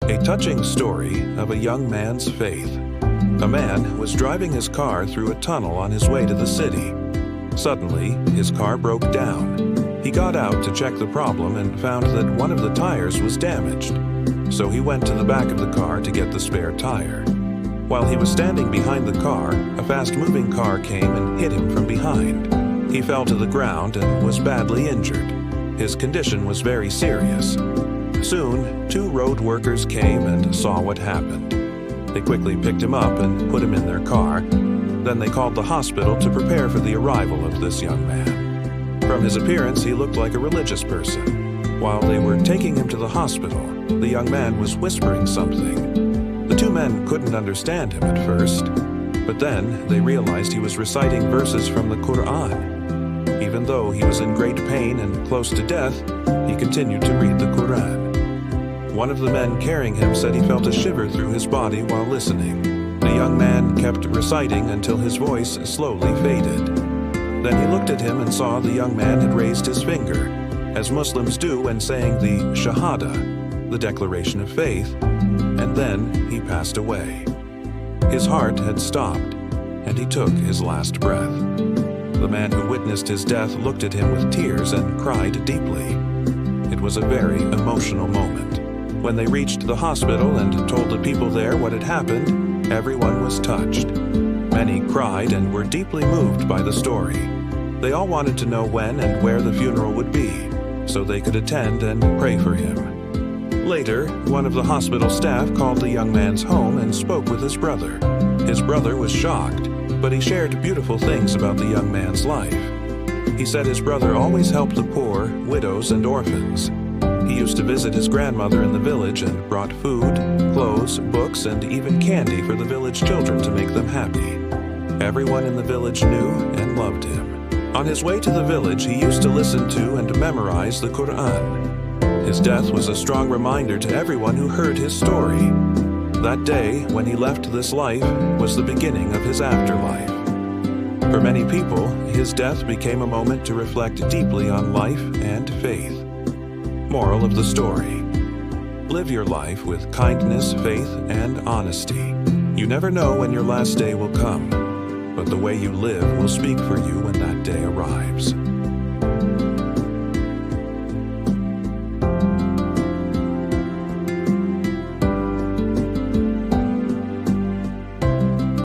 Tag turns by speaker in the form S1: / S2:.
S1: A touching story of a young man's faith. A man was driving his car through a tunnel on his way to the city. Suddenly, his car broke down. He got out to check the problem and found that one of the tires was damaged. So he went to the back of the car to get the spare tire. While he was standing behind the car, a fast-moving car came and hit him from behind. He fell to the ground and was badly injured. His condition was very serious. Soon, 2 road workers came and saw what happened. They quickly picked him up and put him in their car. Then they called the hospital to prepare for the arrival of this young man. From his appearance, he looked like a religious person. While they were taking him to the hospital, the young man was whispering something. The 2 men couldn't understand him at first, but then they realized he was reciting verses from the Qur'an. Even though he was in great pain and close to death, he continued to read the Qur'an. One of the men carrying him said he felt a shiver through his body while listening. The young man kept reciting until his voice slowly faded. Then he looked at him and saw the young man had raised his finger, as Muslims do when saying the Shahada, the declaration of faith, and then he passed away. His heart had stopped, and he took his last breath. The man who witnessed his death looked at him with tears and cried deeply. It was a very emotional moment. When they reached the hospital and told the people there what had happened, everyone was touched. Many cried and were deeply moved by the story. They all wanted to know when and where the funeral would be, so they could attend and pray for him. Later, one of the hospital staff called the young man's home and spoke with his brother. His brother was shocked, but he shared beautiful things about the young man's life. He said his brother always helped the poor, widows, and orphans. He used to visit his grandmother in the village and brought food, clothes, books, and even candy for the village children to make them happy. Everyone in the village knew and loved him. On his way to the village, he used to listen to and memorize the Qur'an. His death was a strong reminder to everyone who heard his story. That day, when he left this life, was the beginning of his afterlife. For many people, his death became a moment to reflect deeply on life and faith. Moral of the story: live your life with kindness, faith, and honesty. You never know when your last day will come, but the way you live will speak for you when that day arrives.